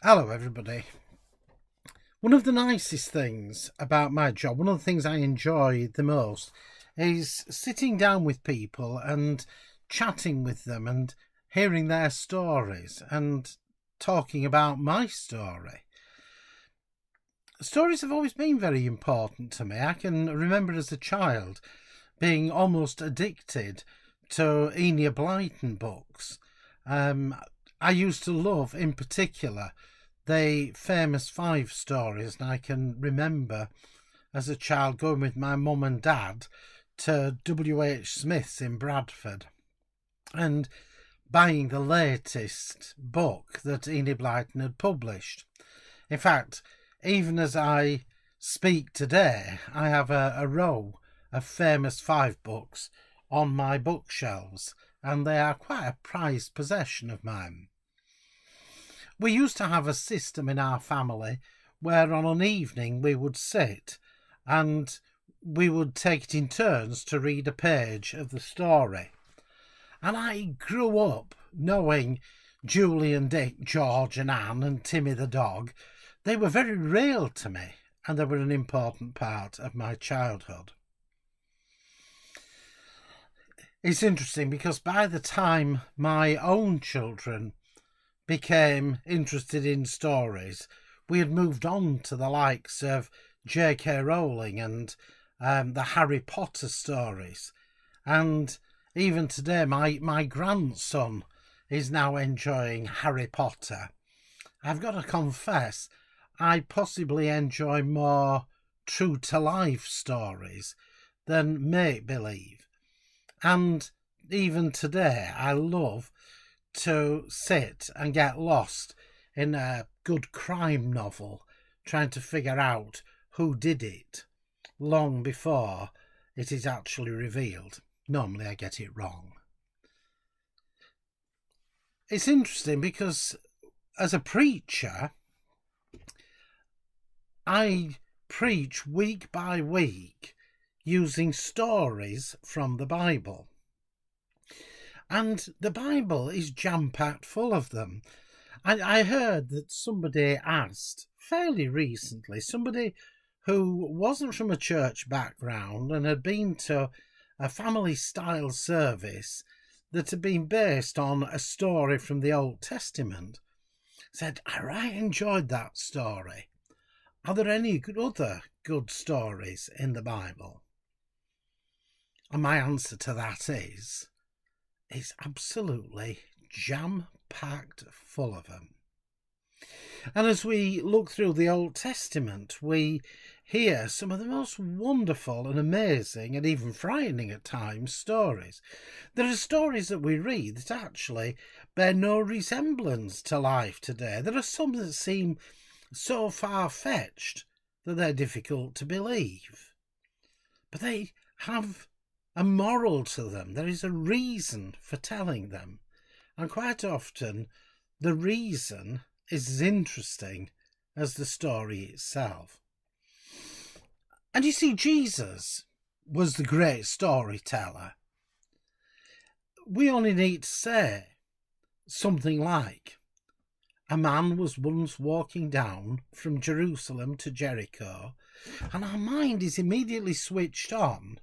Hello, everybody. One of the nicest things about my job, one of the things I enjoy the most, is sitting down with people and chatting with them and hearing their stories and talking about my story. Stories have always been very important to me. I can remember as a child being almost addicted to Enid Blyton books. I used to love, in particular, the famous five stories, and I can remember as a child going with my mum and dad to W.H. Smith's in Bradford and buying the latest book that Enid Blyton had published. In fact, even as I speak today, I have a row of famous five books on my bookshelves, and they are quite a prized possession of mine. We used to have a system in our family where on an evening we would sit and we would take it in turns to read a page of the story. And I grew up knowing Julie and Dick, George and Anne and Timmy the dog. They were very real to me, and they were an important part of my childhood. It's interesting because by the time my own children became interested in stories, we had moved on to the likes of J.K. Rowling and the Harry Potter stories. And even today, my grandson is now enjoying Harry Potter. I've got to confess, I possibly enjoy more true-to-life stories than make-believe. And even today, I love to sit and get lost in a good crime novel, trying to figure out who did it long before it is actually revealed. Normally I get it wrong. It's interesting because as a preacher, I preach week by week using stories from the Bible. And the Bible is jam-packed full of them. I heard that somebody asked fairly recently, somebody who wasn't from a church background and had been to a family-style service that had been based on a story from the Old Testament, said, I enjoyed that story. Are there any other good stories in the Bible? And my answer to that is, it's absolutely jam-packed full of them. And as we look through the Old Testament, we hear some of the most wonderful and amazing and even frightening at times stories. There are stories that we read that actually bear no resemblance to life today. There are some that seem so far-fetched that they're difficult to believe. But they have a moral to them. There is a reason for telling them. And quite often, the reason is as interesting as the story itself. And you see, Jesus was the great storyteller. We only need to say something like, a man was once walking down from Jerusalem to Jericho, and our mind is immediately switched on.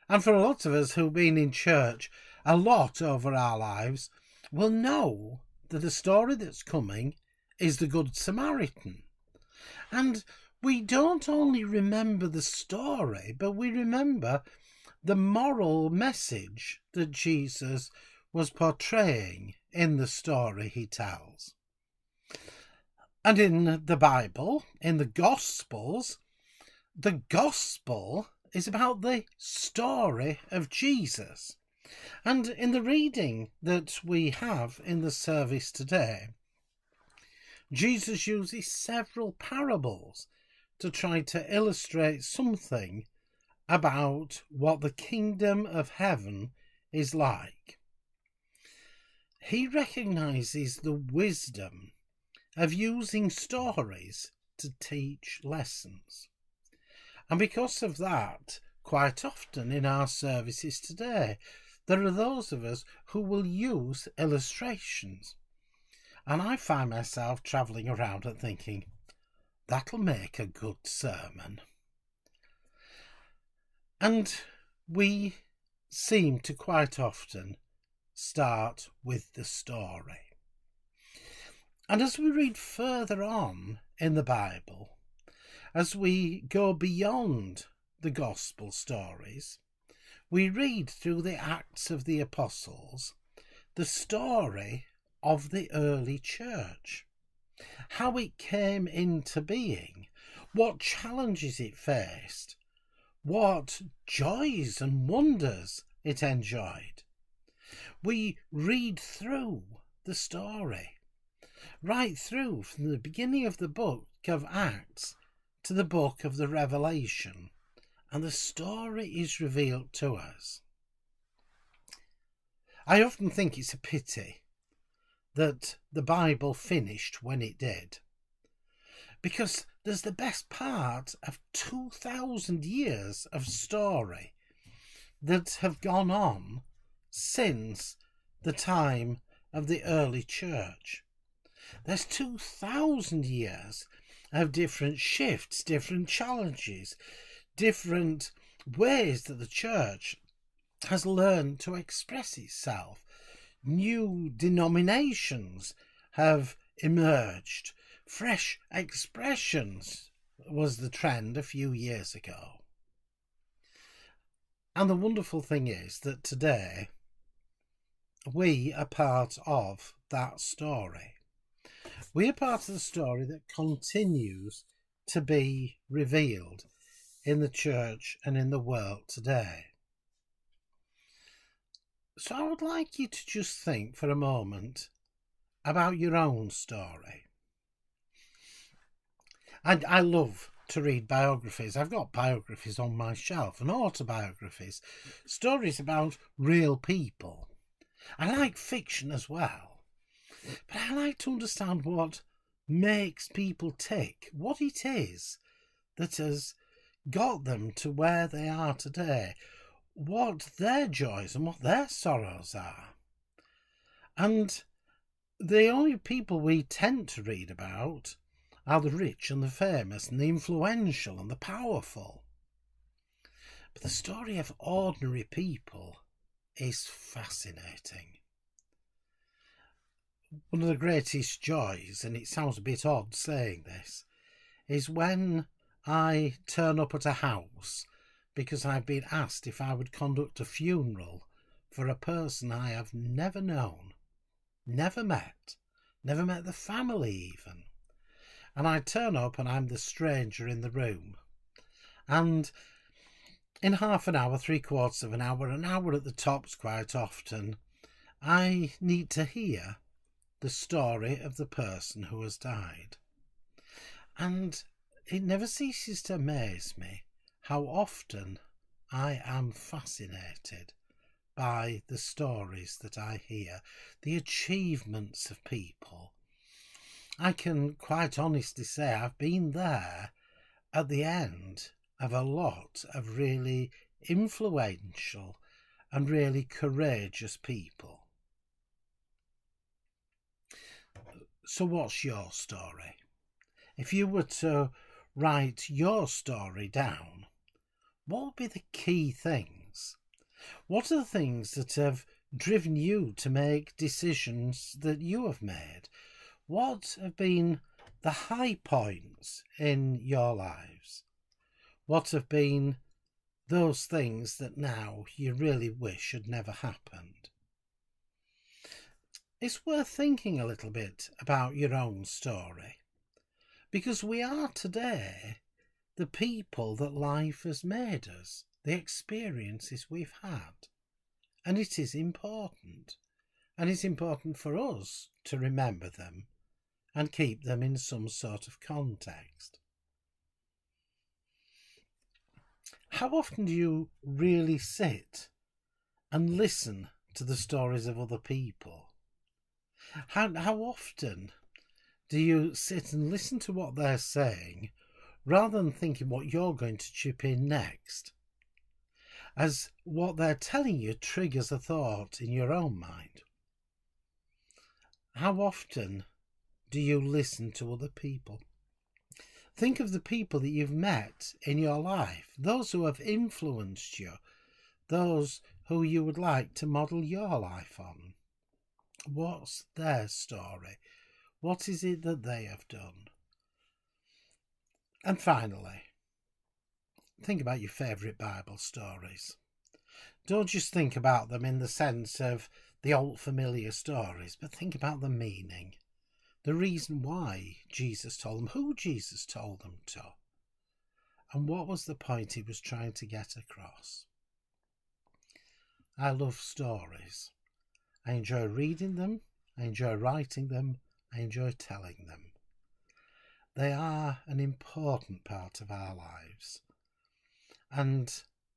And for a lot of us who've been in church a lot over our lives, will know that the story that's coming is the Good Samaritan. And we don't only remember the story, but we remember the moral message that Jesus was portraying in the story he tells. And in the Bible, in the Gospels, the Gospel is about the story of Jesus. And in the reading that we have in the service today, Jesus uses several parables to try to illustrate something about what the kingdom of heaven is like. He recognizes the wisdom of using stories to teach lessons. And because of that, quite often in our services today, there are those of us who will use illustrations. And I find myself travelling around and thinking, that'll make a good sermon. And we seem to quite often start with the story. And as we read further on in the Bible, as we go beyond the gospel stories, we read through the Acts of the Apostles the story of the early church, how it came into being, what challenges it faced, what joys and wonders it enjoyed. We read through the story, right through from the beginning of the book of Acts to the book of the Revelation, and the story is revealed to us. I often think it's a pity that the Bible finished when it did, because there's the best part of 2,000 years of story that have gone on since the time of the early church. There's 2,000 years of different shifts, different challenges, different ways that the church has learned to express itself. New denominations have emerged. Fresh expressions was the trend a few years ago. And the wonderful thing is that today we are part of that story. We are part of the story that continues to be revealed in the church and in the world today. So I would like you to just think for a moment about your own story. And I love to read biographies. I've got biographies on my shelf and autobiographies, stories about real people. I like fiction as well, but I like to understand what makes people tick, what it is that has got them to where they are today, what their joys and what their sorrows are. And the only people we tend to read about are the rich and the famous and the influential and the powerful. But the story of ordinary people is fascinating. One of the greatest joys, and it sounds a bit odd saying this, is when I turn up at a house because I've been asked if I would conduct a funeral for a person I have never known, never met the family even. And I turn up and I'm the stranger in the room. And in half an hour, 3/4 of an hour at the tops quite often, I need to hear the story of the person who has died. And it never ceases to amaze me how often I am fascinated by the stories that I hear, the achievements of people. I can quite honestly say I've been there at the end of a lot of really influential and really courageous people. So what's your story? If you were to write your story down, what would be the key things? What are the things that have driven you to make decisions that you have made? What have been the high points in your lives? What have been those things that now you really wish had never happened? It's worth thinking a little bit about your own story, because we are today the people that life has made us, the experiences we've had. And it is important. And it's important for us to remember them and keep them in some sort of context. How often do you really sit and listen to the stories of other people? How often do you sit and listen to what they're saying rather than thinking what you're going to chip in next, as what they're telling you triggers a thought in your own mind? How often do you listen to other people? Think of the people that you've met in your life, those who have influenced you, those who you would like to model your life on. What's their story? What is it that they have done? And finally, think about your favourite Bible stories. Don't just think about them in the sense of the old familiar stories, but think about the meaning, the reason why Jesus told them, who Jesus told them to, and what was the point he was trying to get across. I love stories. I enjoy reading them, I enjoy writing them, I enjoy telling them. They are an important part of our lives, and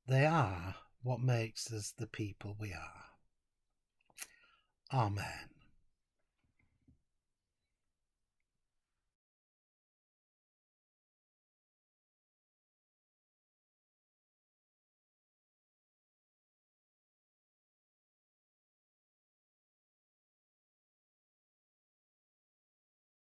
they are what makes us the people we are. Amen.